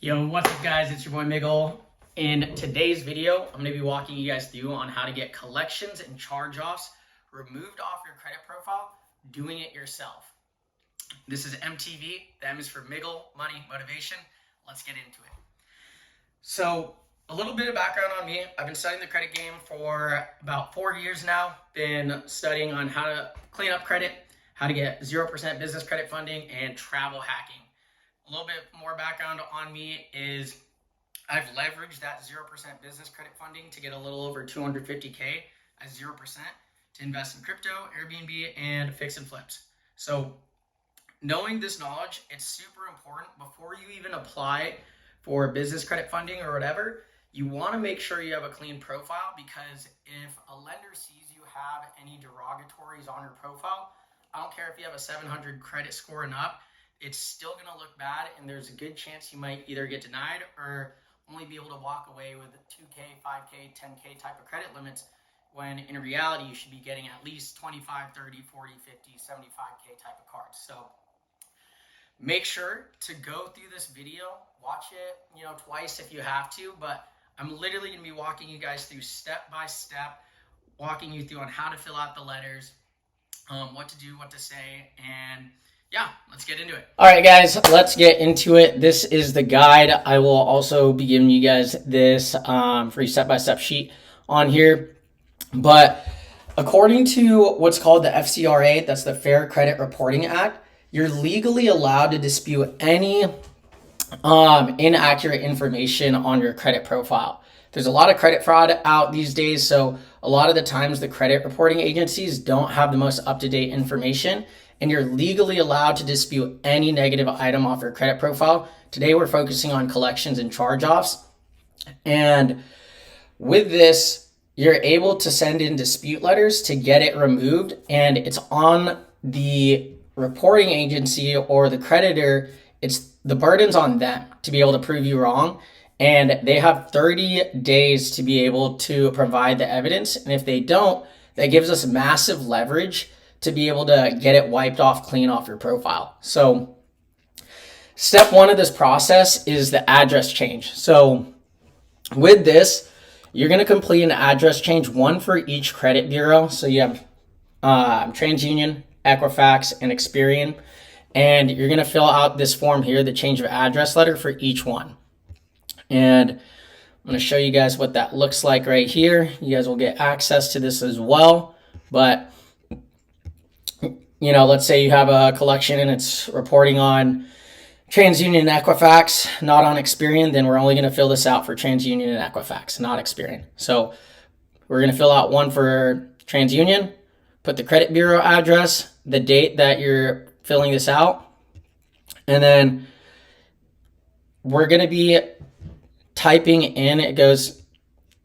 Yo, what's up guys, it's your boy Miguel. In today's video, I'm going to be walking you guys through on how to get collections and charge-offs removed off your credit profile, doing it yourself. This is MTV, the M is for Miguel, Money, Motivation. Let's get into it. So, a little bit of background on me. I've been studying the credit game for about 4 years now. Been studying on how to clean up credit, how to get 0% business credit funding, and travel hacking. A little bit more background on me is I've leveraged that 0% business credit funding to get a little over $250K at 0% to invest in crypto, Airbnb, and fix and flips. So knowing this knowledge, it's super important before you even apply for business credit funding or whatever. You want to make sure you have a clean profile, because if a lender sees you have any derogatories on your profile, I don't care if you have a 700 credit score and up, it's still going to look bad, and there's a good chance you might either get denied or only be able to walk away with 2K, 5K, 10K type of credit limits, when in reality you should be getting at least 25, 30, 40, 50, 75K type of cards. So make sure to go through this video, watch it, twice if you have to, but I'm literally going to be walking you guys through step by step, walking you through on how to fill out the letters, what to do, what to say, and yeah, let's get into it. All right, guys, let's get into it. This is the guide. I will also be giving you guys this free step-by-step sheet on here. But according to what's called the FCRA, that's the Fair Credit Reporting Act, you're legally allowed to dispute any inaccurate information on your credit profile. There's a lot of credit fraud out these days, so a lot of the times the credit reporting agencies don't have the most up-to-date information, and you're legally allowed to dispute any negative item off your credit profile. Today, we're focusing on collections and charge-offs. And with this, you're able to send in dispute letters to get it removed, and it's on the reporting agency or the creditor. The burden's on them to be able to prove you wrong, and they have 30 days to be able to provide the evidence. And if they don't, that gives us massive leverage to be able to get it wiped off, clean off your profile. So step one of this process is the address change. So with this, you're going to complete an address change, one for each credit bureau. So you have TransUnion, Equifax, and Experian. And you're going to fill out this form here, the change of address letter for each one. And I'm going to show you guys what that looks like right here. You guys will get access to this as well. But let's say you have a collection and it's reporting on TransUnion and Equifax, not on Experian, then we're only going to fill this out for TransUnion and Equifax, not Experian. So we're going to fill out one for TransUnion, put the credit bureau address, the date that you're filling this out, and then we're going to be typing in, it goes,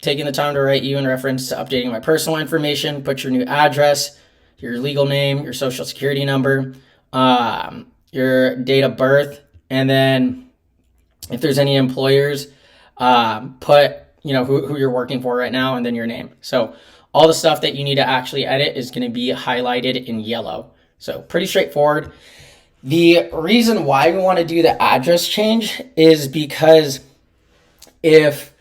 taking the time to write you in reference to updating my personal information, put your new address, your legal name, your social security number, your date of birth, and then if there's any employers, put who you're working for right now, and then your name. So all the stuff that you need to actually edit is going to be highlighted in yellow. So pretty straightforward. The reason why we want to do the address change is because if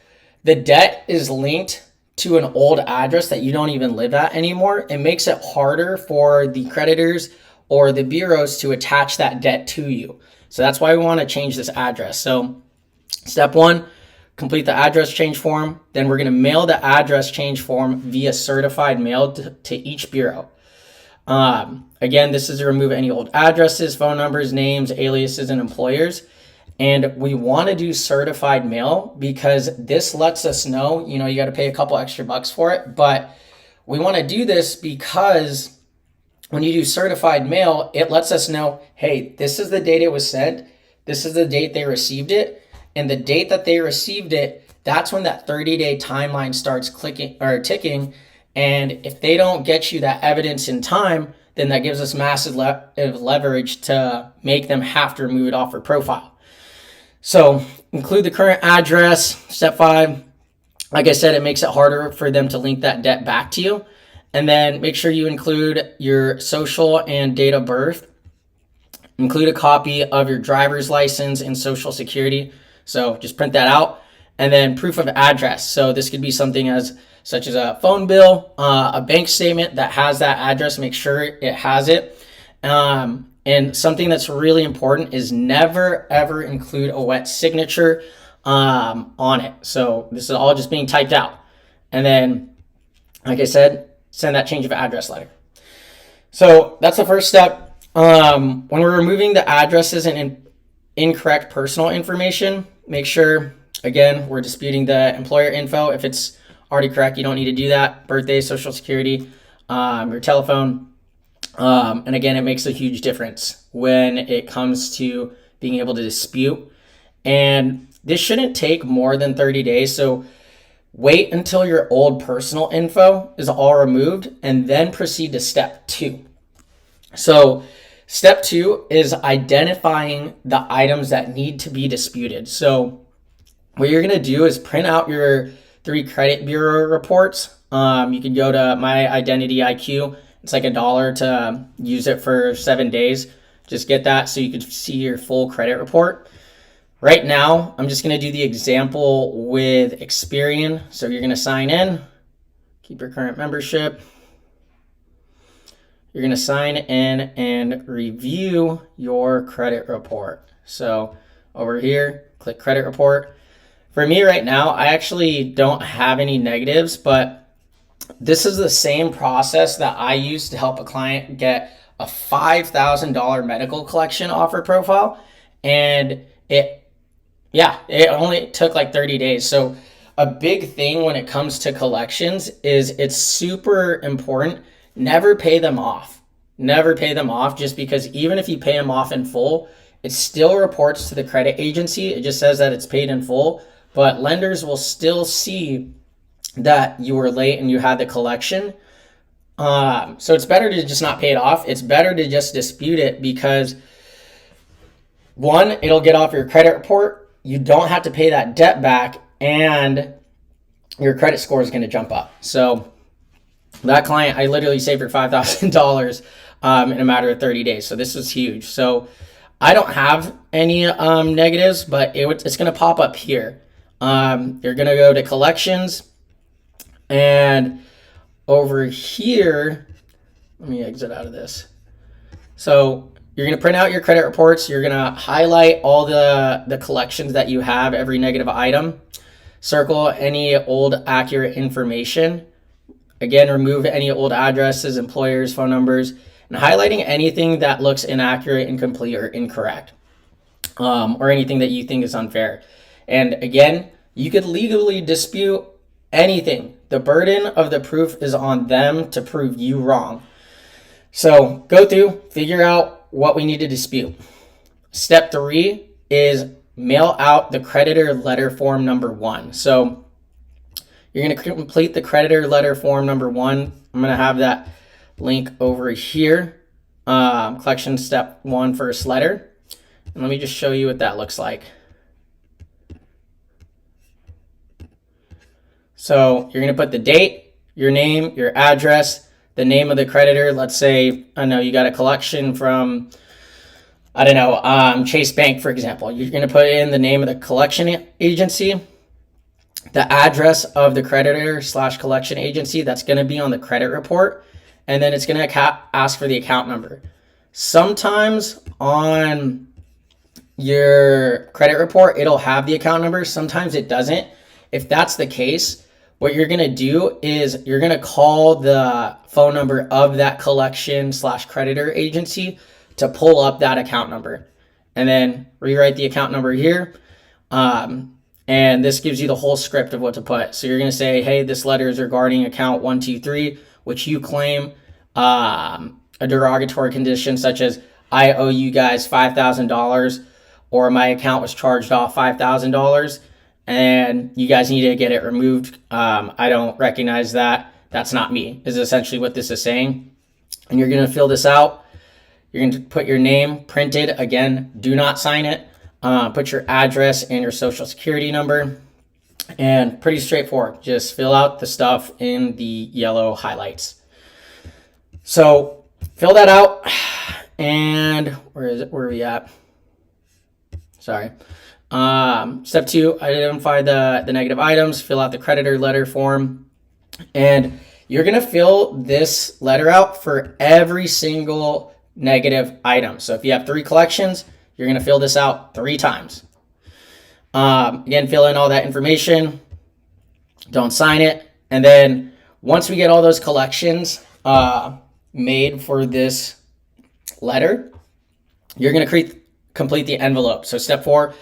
the debt is linked to an old address that you don't even live at anymore, it makes it harder for the creditors or the bureaus to attach that debt to you. So that's why we want to change this address. So step one, complete the address change form. Then we're going to mail the address change form via certified mail to each bureau. Again, this is to remove any old addresses, phone numbers, names, aliases, and employers. And we want to do certified mail because this lets us know, you got to pay a couple extra bucks for it, but we want to do this because when you do certified mail, it lets us know, hey, this is the date it was sent, this is the date they received it, and the date that they received it, that's when that 30-day timeline starts ticking. And if they don't get you that evidence in time, then that gives us massive leverage to make them have to remove it off their profile. So include the current address. Step 5, like I said, it makes it harder for them to link that debt back to you. And then make sure you include your social and date of birth. Include a copy of your driver's license and social security. So just print that out. And then proof of address. So this could be something such as a phone bill, a bank statement that has that address. Make sure it has it. And something that's really important is never ever include a wet signature on it. So this is all just being typed out. And then, like I said, send that change of address letter. So that's the first step. When we're removing the addresses and incorrect personal information, make sure, again, we're disputing the employer info. If it's already correct, you don't need to do that. Birthday, social security, your telephone. And again, it makes a huge difference when it comes to being able to dispute. And this shouldn't take more than 30 days. So wait until your old personal info is all removed and then proceed to step 2. So step 2 is identifying the items that need to be disputed. So what you're going to do is print out your 3 credit bureau reports. You can go to My Identity IQ. It's like $1 to use it for 7 days. Just get that so you can see your full credit report. Right now, I'm just going to do the example with Experian. So you're going to sign in, keep your current membership. You're going to sign in and review your credit report. So over here, click credit report. For me right now, I actually don't have any negatives, but this is the same process that I used to help a client get a $5,000 medical collection offer profile. And it only took like 30 days. So a big thing when it comes to collections is it's super important. Never pay them off. Never pay them off, just because even if you pay them off in full, it still reports to the credit agency. It just says that it's paid in full, but lenders will still see that you were late and you had the collection. So it's better to just not pay it off. It's better to just dispute it, because one, it'll get off your credit report. You don't have to pay that debt back, and your credit score is going to jump up. So that client, I literally saved her $5,000 in a matter of 30 days. So this is huge. So I don't have any negatives, but it's going to pop up here. You're going to go to collections, and over here, let me exit out of this. So you're going to print out your credit reports. You're going to highlight all the collections that you have, every negative item. Circle any old accurate information. Again, remove any old addresses, employers, phone numbers, and highlighting anything that looks inaccurate, incomplete, or incorrect, or anything that you think is unfair. And again, you could legally dispute anything. The burden of the proof is on them to prove you wrong. So go through, figure out what we need to dispute. Step 3 is mail out the creditor letter form number 1. So you're going to complete the creditor letter form number 1. I'm going to have that link over here. Collection step 1, first letter. And let me just show you what that looks like. So you're going to put the date, your name, your address, the name of the creditor. Let's say, I know you got a collection from, Chase Bank, for example. You're going to put in the name of the collection agency, the address of the creditor / collection agency. That's going to be on the credit report. And then it's going to ask for the account number. Sometimes on your credit report, it'll have the account number. Sometimes it doesn't. If that's the case, what you're going to do is you're going to call the phone number of that collection / creditor agency to pull up that account number, and then rewrite the account number here. And this gives you the whole script of what to put. So you're going to say, hey, this letter is regarding account 123, which you claim a derogatory condition such as I owe you guys $5,000, or my account was charged off $5,000. And you guys need to get it removed. I don't recognize that. That's not me, is essentially what this is saying. And you're going to fill this out. You're going to put your name printed. Again, do not sign it. Put your address and your social security number. And pretty straightforward. Just fill out the stuff in the yellow highlights. So fill that out. And where is it? Where are we at? Sorry. Step 2, identify the negative items, fill out the creditor letter form, and you're going to fill this letter out for every single negative item. So if you have 3 collections, you're going to fill this out 3 times. Again, fill in all that information, don't sign it, and then once we get all those collections made for this letter, you're going to complete the envelope. So step 4,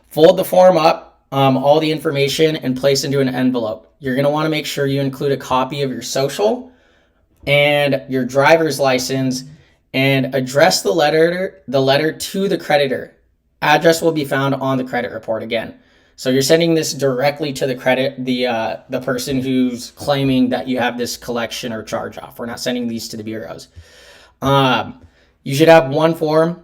fold the form up, all the information, and place into an envelope. You're going to want to make sure you include a copy of your social and your driver's license, and address the letter to the creditor. Address will be found on the credit report again. So you're sending this directly to the person who's claiming that you have this collection or charge off. We're not sending these to the bureaus. You should have 1 form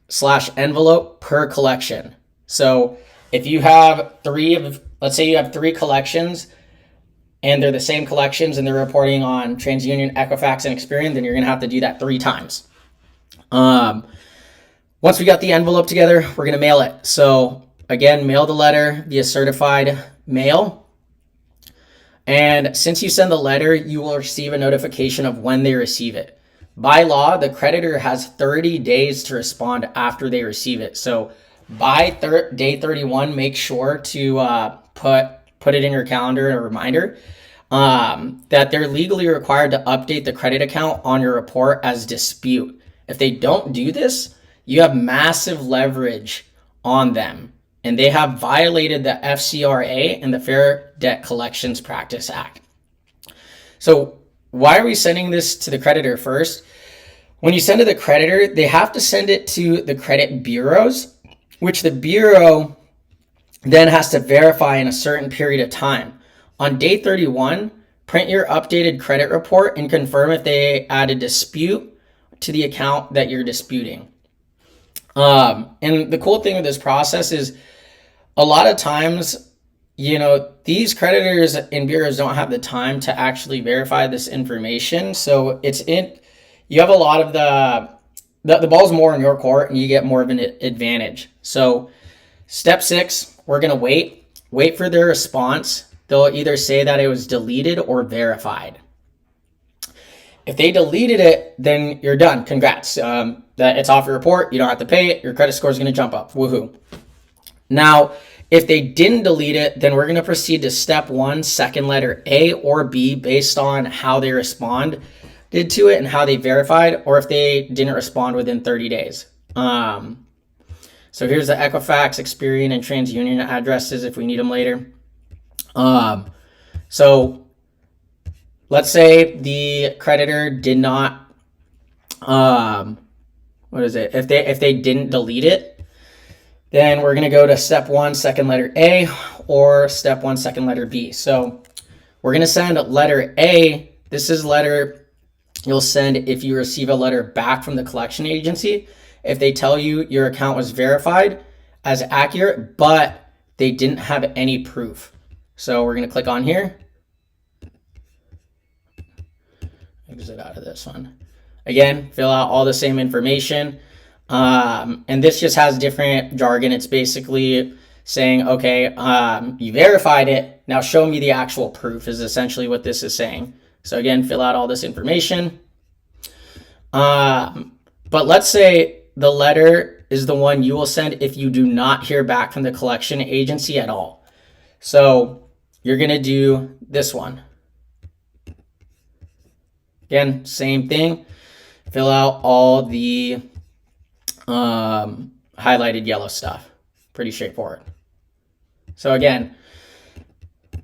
/ envelope per collection. So if you have let's say you have 3 collections and they're the same collections and they're reporting on TransUnion, Equifax, and Experian, then you're going to have to do that 3 times. Once we got the envelope together, we're going to mail it. So again, mail the letter via certified mail. And since you send the letter, you will receive a notification of when they receive it. By law, the creditor has 30 days to respond after they receive it. So by day 31, make sure to put it in your calendar, a reminder that they're legally required to update the credit account on your report as dispute. If they don't do this, you have massive leverage on them, and they have violated the FCRA and the Fair Debt Collections Practice Act. So why are we sending this to the creditor first? When you send to the creditor, they have to send it to the credit bureaus, which the bureau then has to verify in a certain period of time. On day 31, print your updated credit report and confirm if they add a dispute to the account that you're disputing. And the cool thing with this process is a lot of times, these creditors and bureaus don't have the time to actually verify this information. So you have a lot of the ball's more in your court and you get more of an advantage. So step 6, we're going to wait for their response. They'll either say that it was deleted or verified. If they deleted it, then you're done. Congrats. That it's off your report. You don't have to pay it. Your credit score is going to jump up. Woohoo. Now, if they didn't delete it, then we're going to proceed to step 1, second letter A or B, based on how they responded to it and how they verified, or if they didn't respond within 30 days. So here's the Equifax, Experian, and TransUnion addresses if we need them later. So let's say the creditor did not, if they didn't delete it, then we're going to go to step 1, second letter A, or step 1, second letter B. So we're going to send letter A. This is letter you'll send if you receive a letter back from the collection agency. If they tell you your account was verified as accurate, but they didn't have any proof. So we're going to click on here. Exit out of this one. Again, fill out all the same information. And this just has different jargon. It's basically saying, okay, you verified it. Now show me the actual proof is essentially what this is saying. So again, fill out all this information. But let's say the letter is the one you will send if you do not hear back from the collection agency at all. So you're going to do this one. Again, same thing. Fill out all the highlighted yellow stuff. Pretty straightforward. So again,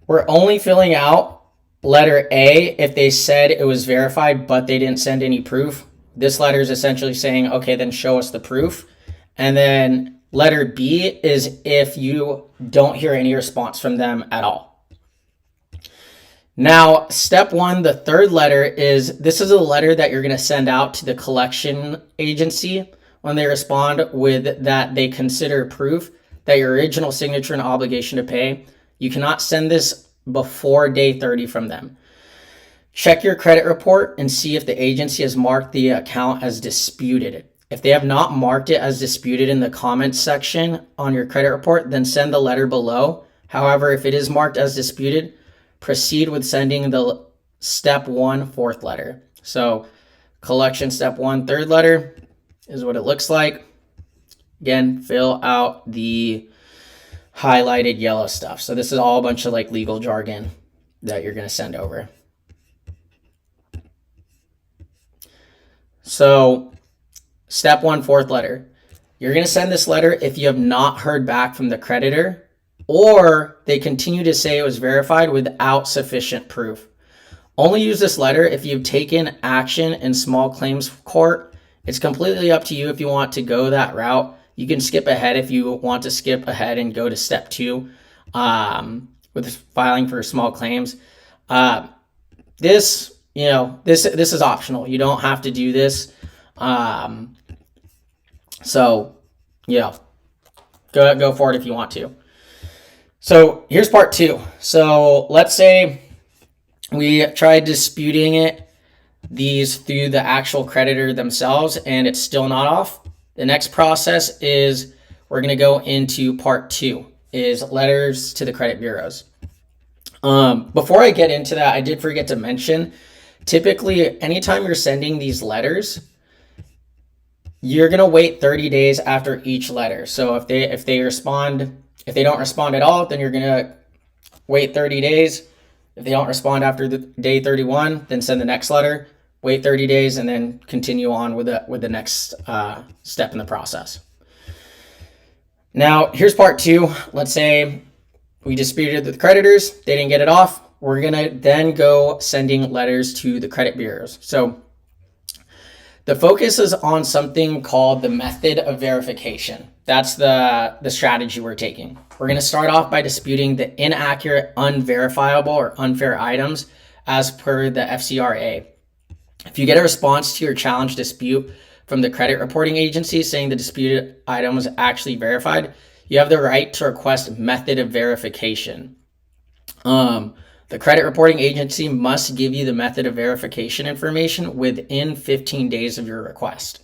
we're only filling out letter A if they said it was verified, but they didn't send any proof. This letter is essentially saying, okay, then show us the proof. And then letter B is if you don't hear any response from them at all. Now, step 1, the third letter this is a letter that you're going to send out to the collection agency when they respond with that they consider proof that your original signature and obligation to pay. You cannot send this before day 30 from them. Check your credit report and see if the agency has marked the account as disputed. If they have not marked it as disputed in the comments section on your credit report, then send the letter below. However, if it is marked as disputed, proceed with sending the step 1 fourth letter. So collection step 1 third letter is what it looks like. Again, fill out the highlighted yellow stuff. So this is all a bunch of like legal jargon that you're going to send over. So step 1 fourth letter. You're going to send this letter if you have not heard back from the creditor or they continue to say it was verified without sufficient proof. Only use this letter if you've taken action in small claims court. It's completely up to you if you want to go that route. You can skip ahead if you want to skip ahead and go to step 2 with filing for small claims. This is optional. You don't have to do this. So yeah, go for it if you want to. So here's part 2. So let's say we tried disputing these through the actual creditor themselves and it's still not off. The next process is we're going to go into part 2 is letters to the credit bureaus. Before I get into that, I did forget to mention, typically anytime you're sending these letters, you're going to wait 30 days after each letter. So if they don't respond at all, then you're going to wait 30 days. If they don't respond after the day 31, then send the next letter, wait 30 days, and then continue on with the next step in the process. Now, here's part 2. Let's say we disputed with the creditors. They didn't get it off. We're going to then go sending letters to the credit bureaus. So the focus is on something called the method of verification. That's the strategy we're taking. We're going to start off by disputing the inaccurate, unverifiable, or unfair items as per the FCRA. If you get a response to your challenge dispute from the credit reporting agency saying the disputed item was actually verified, you have the right to request method of verification. The credit reporting agency must give you the method of verification information within 15 days of your request.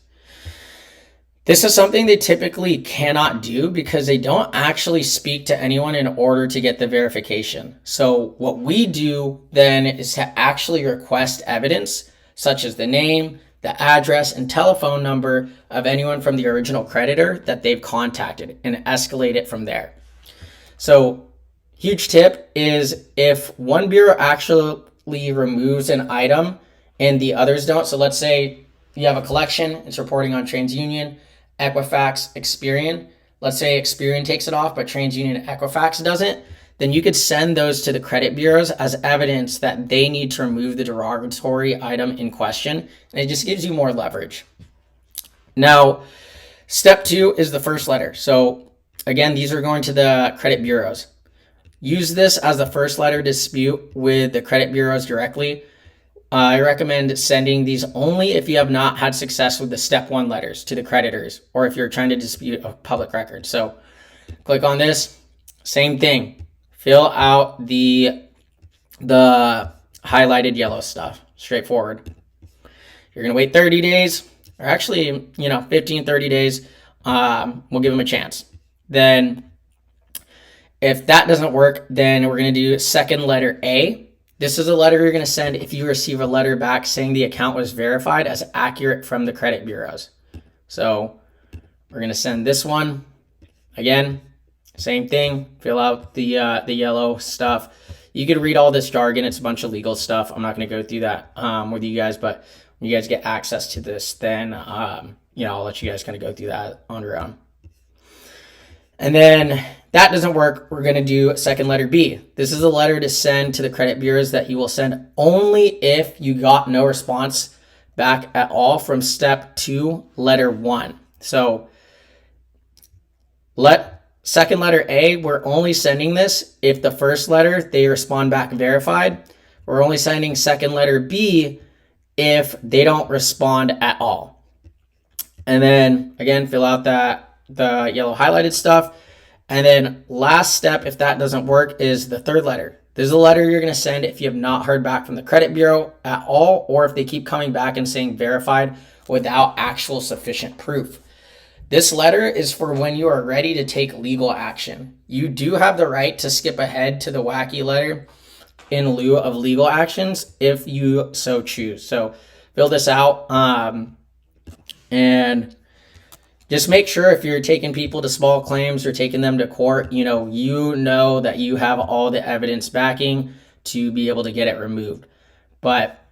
This is something they typically cannot do because they don't actually speak to anyone in order to get the verification. So what we do then is to actually request evidence such as the name, the address, and telephone number of anyone from the original creditor that they've contacted and escalate it from there. So huge tip is if one bureau actually removes an item and the others don't. So let's say you have a collection, it's reporting on TransUnion, Equifax, Experian. Let's say Experian takes it off, but TransUnion and Equifax doesn't. Then you could send those to the credit bureaus as evidence that they need to remove the derogatory item in question. And it just gives you more leverage. Now, step 2 is the first letter. So again, these are going to the credit bureaus. Use this as the first letter dispute with the credit bureaus directly. I recommend sending these only if you have not had success with the step 1 letters to the creditors or if you're trying to dispute a public record. So click on this, same thing. Fill out the highlighted yellow stuff, straightforward. You're going to wait 30 days or actually, 15, 30 days. We'll give them a chance. Then if that doesn't work, then we're going to do second letter A. This is a letter you're going to send if you receive a letter back saying the account was verified as accurate from the credit bureaus. So we're going to send this one. Again, same thing. Fill out the yellow stuff. You could read all this jargon. It's a bunch of legal stuff. I'm not going to go through that with you guys, but when you guys get access to this, then I'll let you guys kind of go through that on your own. And then that doesn't work. We're going to do second letter B. This is a letter to send to the credit bureaus that you will send only if you got no response back at all from step 2, letter 1. So second letter A, we're only sending this if the first letter, they respond back verified. We're only sending second letter B if they don't respond at all. And then again, fill out the yellow highlighted stuff. And then last step, if that doesn't work, is the third letter. This is a letter you're going to send if you have not heard back from the credit bureau at all, or if they keep coming back and saying verified without actual sufficient proof. This letter is for when you are ready to take legal action. You do have the right to skip ahead to the wacky letter in lieu of legal actions if you so choose. So fill this out, and just make sure if you're taking people to small claims or taking them to court, you know that you have all the evidence backing to be able to get it removed. But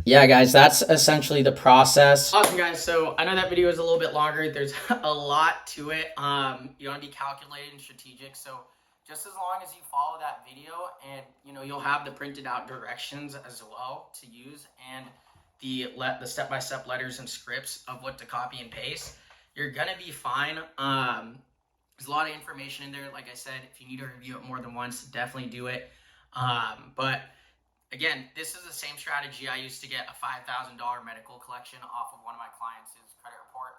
yeah, guys, that's essentially the process. Awesome, guys. So I know that video is a little bit longer. There's a lot to it. You want to be calculated and strategic. So just as long as you follow that video, and you'll have the printed out directions as well to use, and the step-by-step letters and scripts of what to copy and paste, you're gonna be fine. There's a lot of information in there. Like I said, if you need to review it more than once, definitely do it. But again, this is the same strategy I used to get a $5,000 medical collection off of one of my clients' credit report.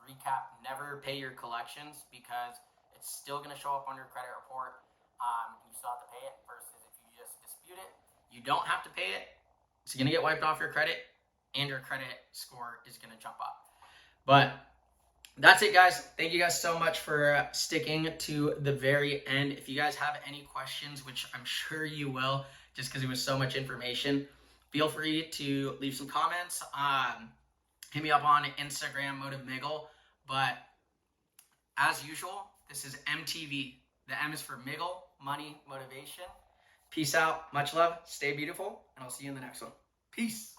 Recap, never pay your collections because it's still going to show up on your credit report. You still have to pay it versus if you just dispute it, you don't have to pay it. It's going to get wiped off your credit and your credit score is going to jump up. But that's it, guys. Thank you guys so much for sticking to the very end. If you guys have any questions, which I'm sure you will, just because it was so much information, feel free to leave some comments. Hit me up on Instagram, MotiveMiggle. But as usual, this is MTV. The M is for Miggle, money, motivation. Peace out. Much love. Stay beautiful. And I'll see you in the next one. Peace.